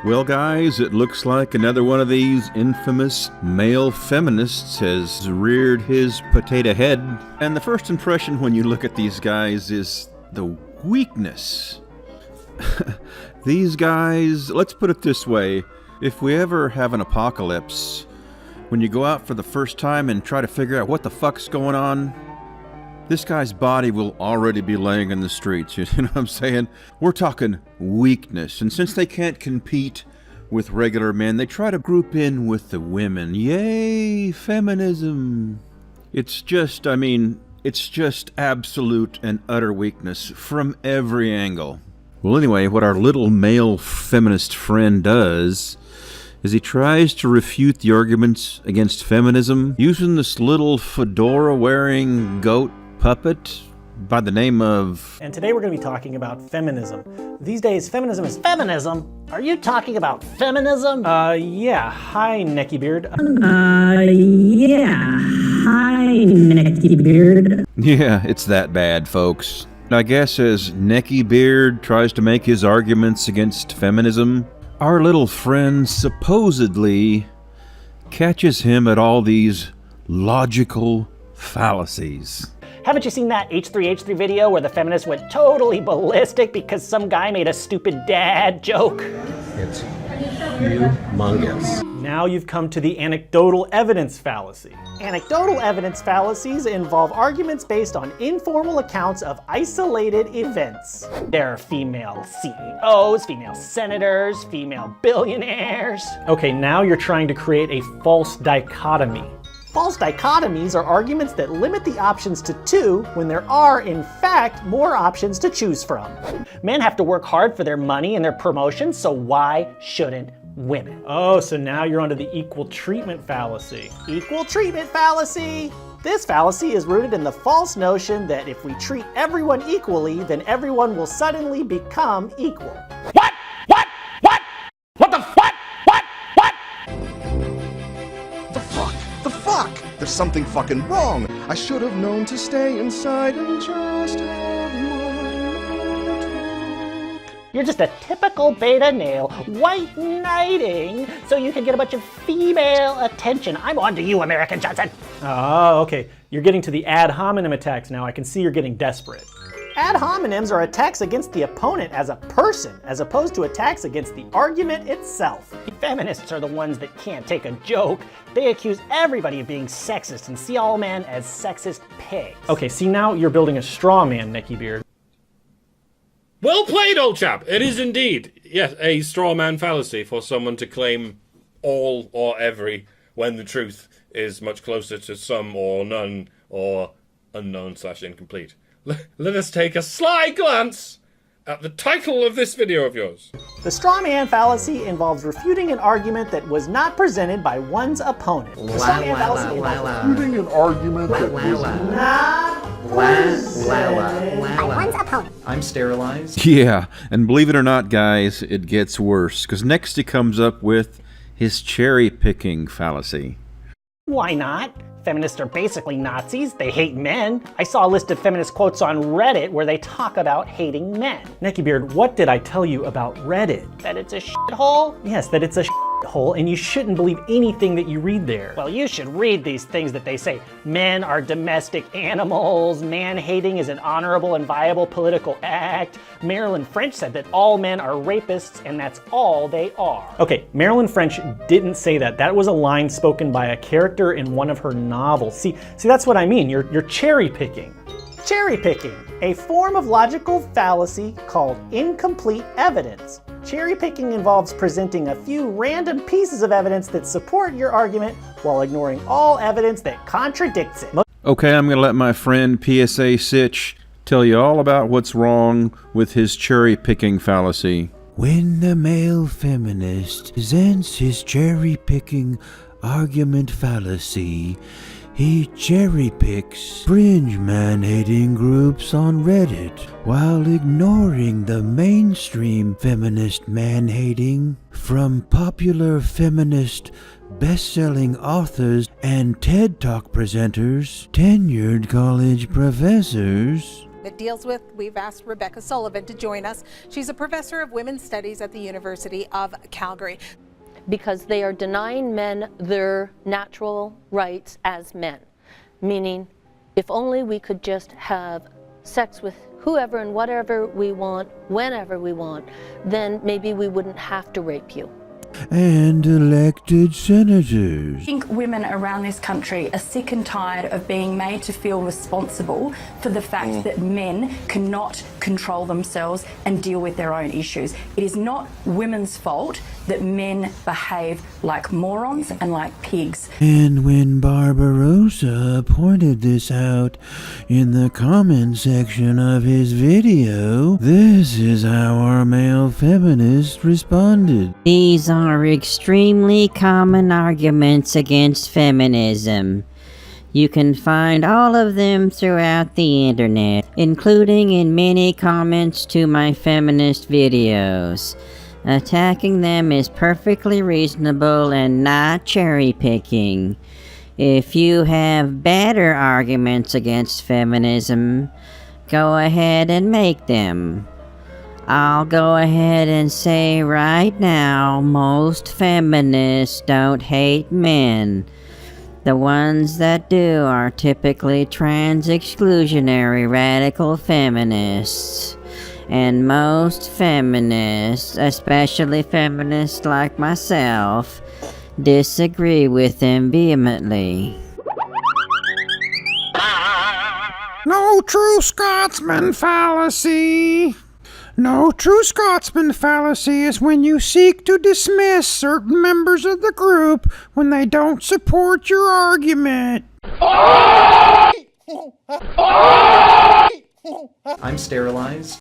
Well, guys, it looks like another one of these infamous male feminists has reared his potato head. And the first impression when you look at these guys is the weakness. These guys, let's put it this way, if we ever have an apocalypse, when you go out for the first time and try to figure out what the fuck's going on, this guy's body will already be laying in the streets, you know what I'm saying? We're talking weakness, and since they can't compete with regular men, they try to group in with the women. Yay, feminism! It's just absolute and utter weakness from every angle. Well, anyway, what our little male feminist friend does is he tries to refute the arguments against feminism using this little fedora-wearing goat puppet by the name of... And today we're going to be talking about feminism. These days, feminism is... Feminism? Are you talking about feminism? Yeah. Hi, Neckybeard. Yeah. Hi, Neckybeard. Yeah, it's that bad, folks. I guess as Neckybeard tries to make his arguments against feminism, our little friend supposedly catches him at all these logical fallacies. Haven't you seen that H3H3 video where the feminists went totally ballistic because some guy made a stupid dad joke? It's humongous. Now you've come to the anecdotal evidence fallacy. Anecdotal evidence fallacies involve arguments based on informal accounts of isolated events. There are female CEOs, female senators, female billionaires. Okay, now you're trying to create a false dichotomy. False dichotomies are arguments that limit the options to two when there are, in fact, more options to choose from. Men have to work hard for their money and their promotions, so why shouldn't women? Oh, so now you're onto the equal treatment fallacy. Equal treatment fallacy! This fallacy is rooted in the false notion that if we treat everyone equally, then everyone will suddenly become equal. What? What? What? What the fuck? The fuck? There's something fucking wrong. I should have known to stay inside and just have my talk. You're just a typical beta male, white knighting, so you can get a bunch of female attention. I'm on to you, American Johnson. Oh, okay. You're getting to the ad hominem attacks now. I can see you're getting desperate. Ad hominems are attacks against the opponent as a person, as opposed to attacks against the argument itself. Feminists are the ones that can't take a joke. They accuse everybody of being sexist and see all men as sexist pigs. Okay, see now you're building a straw man, Neckybeard. Well played, old chap. It is indeed, yes, a straw man fallacy for someone to claim all or every when the truth is much closer to some or none or unknown/incomplete. Let us take a sly glance at the title of this video of yours. The straw man fallacy involves refuting an argument that was not presented by one's opponent. The straw man fallacy involves refuting an argument that was not presented by one's opponent. I'm sterilized. Yeah, and believe it or not, guys, it gets worse, because next he comes up with his cherry-picking fallacy. Why not? Feminists are basically Nazis. They hate men. I saw a list of feminist quotes on Reddit where they talk about hating men. Neckybeard, what did I tell you about Reddit? That it's a shithole? Yes, that it's a shithole, and you shouldn't believe anything that you read there. Well, you should read these things that they say. Men are domestic animals. Man-hating is an honorable and viable political act. Marilyn French said that all men are rapists, and that's all they are. Okay, Marilyn French didn't say that. That was a line spoken by a character in one of her novels. See, that's what I mean. You're cherry picking. Cherry picking, a form of logical fallacy called incomplete evidence. Cherry picking involves presenting a few random pieces of evidence that support your argument while ignoring all evidence that contradicts it. Okay, I'm going to let my friend PSA Sitch tell you all about what's wrong with his cherry-picking fallacy. When the male feminist presents his cherry-picking argument fallacy, he cherry-picks fringe man-hating groups on Reddit while ignoring the mainstream feminist man-hating from popular feminist best-selling authors and TED Talk presenters, tenured college professors, that deals with. We've asked Rebecca Sullivan to join us. She's a professor of women's studies at the University of Calgary. Because they are denying men their natural rights as men. Meaning, if only we could just have sex with whoever and whatever we want, whenever we want, then maybe we wouldn't have to rape you. And elected senators. I think women around this country are sick and tired of being made to feel responsible for the fact that men cannot control themselves and deal with their own issues. It is not women's fault that men behave like morons and like pigs. And when Barbarossa pointed this out in the comment section of his video, this is how our male feminist responded. These are extremely common arguments against feminism. You can find all of them throughout the internet, including in many comments to my feminist videos. Attacking them is perfectly reasonable and not cherry-picking. If you have better arguments against feminism, go ahead and make them. I'll go ahead and say right now, most feminists don't hate men. The ones that do are typically trans-exclusionary radical feminists. And most feminists, especially feminists like myself, disagree with them vehemently. No true Scotsman fallacy. No true Scotsman fallacy is when you seek to dismiss certain members of the group when they don't support your argument. I'm sterilized.